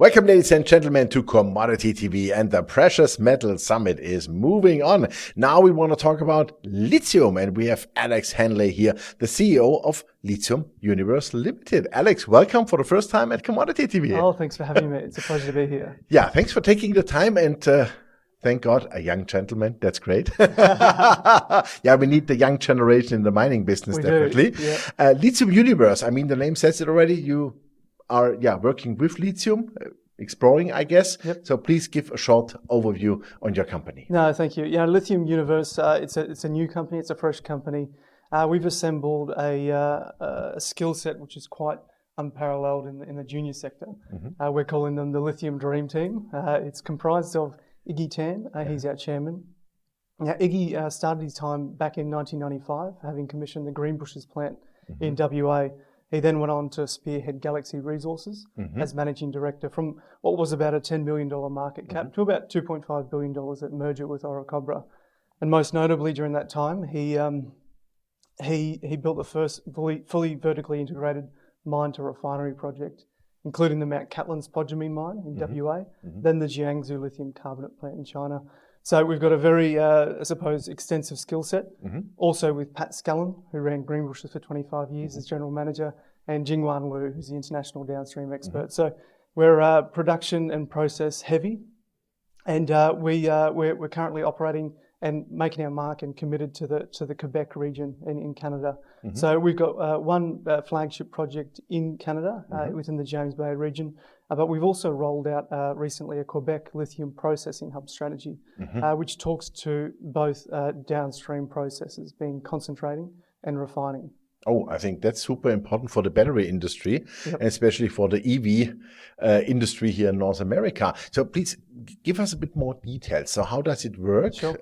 Welcome, ladies and gentlemen, to Commodity TV, and the Precious Metal Summit is moving on. Now we want to talk about lithium, and we have Alex Henley here, the CEO of Lithium Universe Limited. Alex, welcome for the first time at Commodity TV. Oh, thanks for having me. It's a pleasure to be here. Yeah, thanks for taking the time, and thank God, a young gentleman. That's great. Yeah, we need the young generation in the mining business, We definitely. do, yeah. Lithium Universe, I mean, the name says it already. You are working with lithium, exploring, I guess. Yep. So please give a short overview on your company. No, thank you. Yeah, Lithium Universe, it's a new company. It's a fresh company. We've assembled a skill set which is quite unparalleled in the junior sector. Mm-hmm. We're calling them the Lithium Dream Team. It's comprised of Iggy Tan. He's our chairman. Now, Iggy started his time back in 1995, having commissioned the Greenbushes plant in WA. He then went on to spearhead Galaxy Resources as managing director from what was about a $10 million market cap to about $2.5 billion at merger with Orocobre. And most notably during that time, he built the first fully vertically integrated mine to refinery project, including the Mount Catlin spodumene mine in WA, then the Jiangsu lithium carbonate plant in China. So we've got a very, I suppose, extensive skill set. Also with Pat Scallon, who ran Greenbushes for 25 years as general manager, and Jingwan Liu, who's the international downstream expert. So we're production and process heavy, and we're currently operating and making our mark and committed to the Quebec region in Canada. So we've got one flagship project in Canada within the James Bay region, but we've also rolled out recently a Quebec lithium processing hub strategy, which talks to both downstream processes, being concentrating and refining. Oh, I think that's super important for the battery industry, and especially for the EV industry here in North America. So please give us a bit more details. So how does it work? Sure.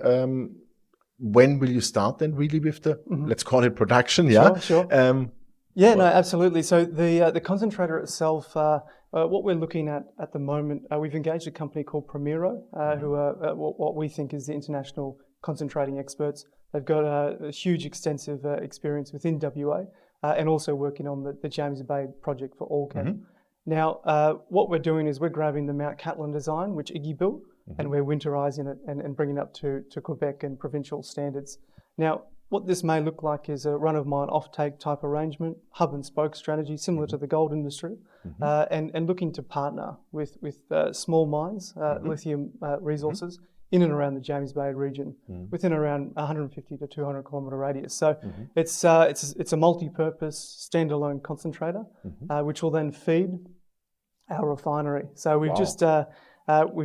When will you start then really with the, let's call it production? Yeah. Sure. No, absolutely. So the concentrator itself, what we're looking at the moment, we've engaged a company called Primero, who are what we think is the international concentrating experts. They've got a huge, extensive experience within WA and also working on the James Bay project for Allkem. Now, what we're doing is we're grabbing the Mount Catlin design, which Iggy built, and we're winterizing it and bringing it up to Quebec and provincial standards. Now, what this may look like is a run-of-mine offtake type arrangement, hub and spoke strategy, similar to the gold industry, and looking to partner with small mines, lithium resources, in and around the James Bay region, within around 150 to 200 kilometre radius. So it's a multi-purpose standalone concentrator, which will then feed our refinery. So we've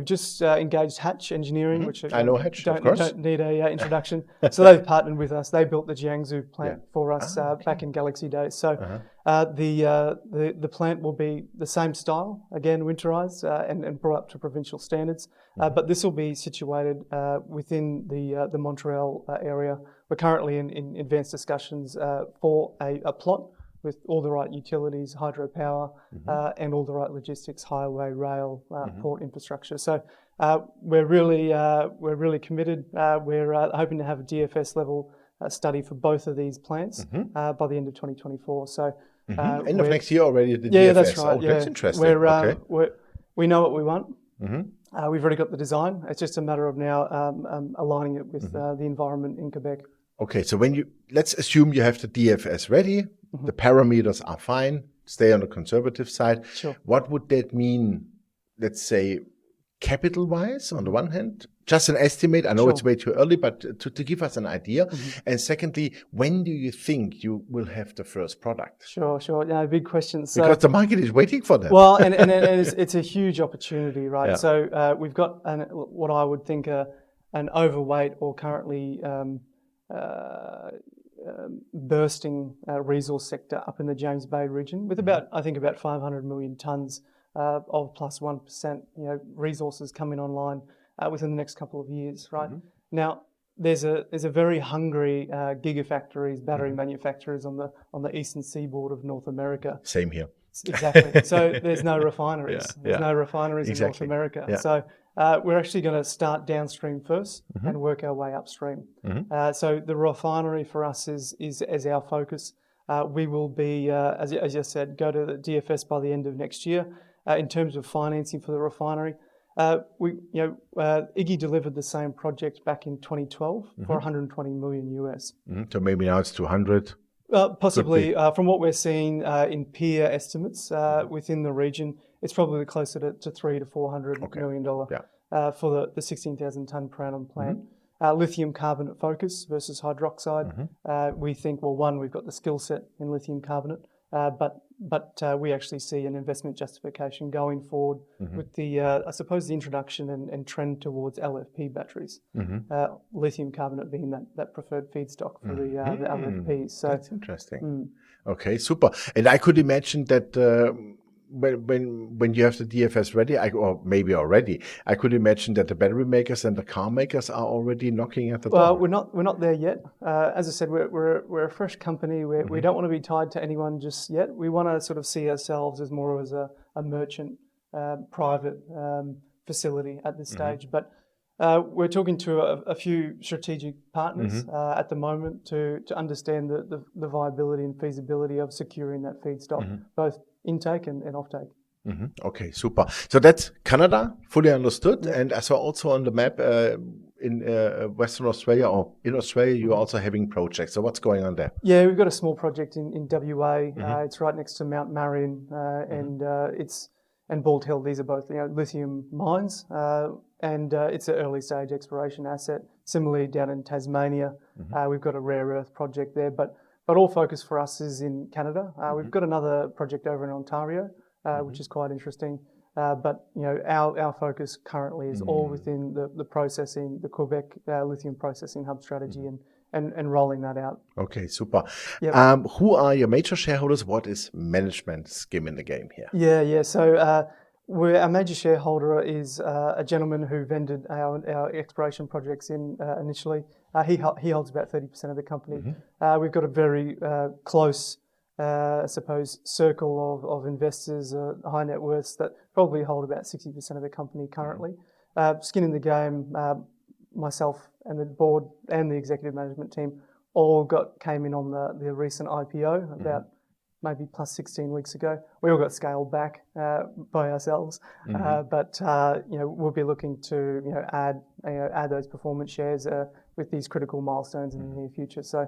just engaged Hatch Engineering, which I know Hatch, of course. Don't need a introduction. So they've partnered with us. They built the Jiangsu plant for us back in Galaxy days. So the plant will be the same style, again winterized and brought up to provincial standards. But this will be situated within the Montreal area. We're currently in advanced discussions for a plot with all the right utilities, hydropower, and all the right logistics, highway, rail, port infrastructure. So we're really committed. We're hoping to have a DFS level study for both of these plants by the end of 2024. So end of next year already. The yeah, DFS. that's right. Oh, that's interesting. We know what we want. We've already got the design. It's just a matter of now aligning it with the environment in Quebec. Okay, so let's assume you have the DFS ready, the parameters are fine, stay on the conservative side. Sure. What would that mean, let's say, capital-wise, on the one hand? Just an estimate. I know it's way too early, but to give us an idea. And secondly, when do you think you will have the first product? Sure. Yeah, big question. So, because the market is waiting for that. Well, and it's a huge opportunity, right? Yeah. So we've got what I would think an overweight or currently bursting resource sector up in the James Bay region with about 500 million tonnes of plus 1%, resources coming online within the next couple of years, right? Now, there's a very hungry gigafactories, battery manufacturers on the eastern seaboard of North America. Same here. Exactly. So there's no refineries. There's no refineries in North America. Yeah. So we're actually going to start downstream first and work our way upstream. So the refinery for us is our focus. We will be, as I said, go to the DFS by the end of next year. In terms of financing for the refinery, Iggy delivered the same project back in 2012 for 120 million US. So maybe now it's 200. Possibly, from what we're seeing in peer estimates within the region, it's probably closer to $300 to $400 million for the 16,000 tonne per annum plant. Lithium carbonate focus versus hydroxide. We think, well, one, we've got the skill set in lithium carbonate, but we actually see an investment justification going forward with the, I suppose, the introduction and trend towards LFP batteries. Lithium carbonate being that preferred feedstock for the LFPs. So that's interesting. Okay, super. And I could imagine that when you have the DFS ready, or maybe already, I could imagine that the battery makers and the car makers are already knocking at the door. We're not there yet. As I said, we're a fresh company. We don't want to be tied to anyone just yet. We want to sort of see ourselves as more as a merchant, private facility at this stage. But we're talking to a few strategic partners at the moment to understand the viability and feasibility of securing that feedstock, both intake and offtake. Okay, super. So that's Canada, fully understood. And I saw also on the map in Western Australia, or in Australia, you're also having projects. So what's going on there? Yeah, we've got a small project in WA. It's right next to Mount Marion and Bald Hill. These are both lithium mines, and it's an early stage exploration asset. Similarly, down in Tasmania, we've got a rare earth project there, but all focus for us is in Canada. We've got another project over in Ontario, which is quite interesting. But our focus currently is all within the processing, the Quebec lithium processing hub strategy, and rolling that out. Okay, super. Yep. Who are your major shareholders? What is management skin in the game here? Yeah. So our major shareholder is a gentleman who vended our exploration projects in initially. He holds about 30% of the company. We've got a very close, I suppose, circle of investors, high net worths that probably hold about 60% of the company currently. Skin in the game, myself and the board and the executive management team all came in on the recent IPO about maybe plus 16 weeks ago. We all got scaled back by ourselves, but we'll be looking to add those performance shares with these critical milestones in the near future. So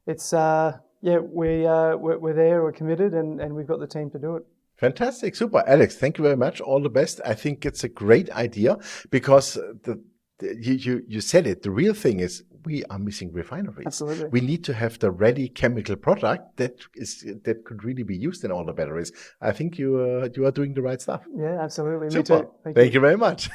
it's we're there, we're committed, and we've got the team to do it. Fantastic, super, Alex. Thank you very much. All the best. I think it's a great idea because you said it. The real thing is we are missing refineries. Absolutely. We need to have the ready chemical product that could really be used in all the batteries. I think you are doing the right stuff. Yeah, absolutely. Super. Me too. Thank you very much.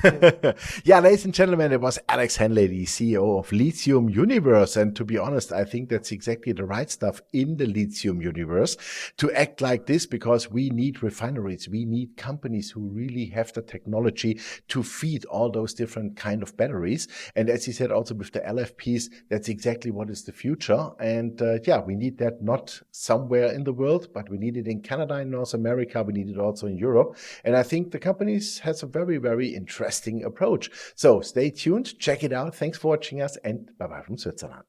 Yeah, ladies and gentlemen, it was Alex Hanley, the CEO of Lithium Universe. And to be honest, I think that's exactly the right stuff in the Lithium Universe to act like this, because we need refineries. We need companies who really have the technology to feed all those different kind of batteries. And as he said, also with the LFPs, that's exactly what is the future. And we need that not somewhere in the world, but we need it in Canada, in North America. We need it also in Europe. And I think the companies has a very, very interesting approach. So stay tuned, check it out. Thanks for watching us, and bye-bye from Switzerland.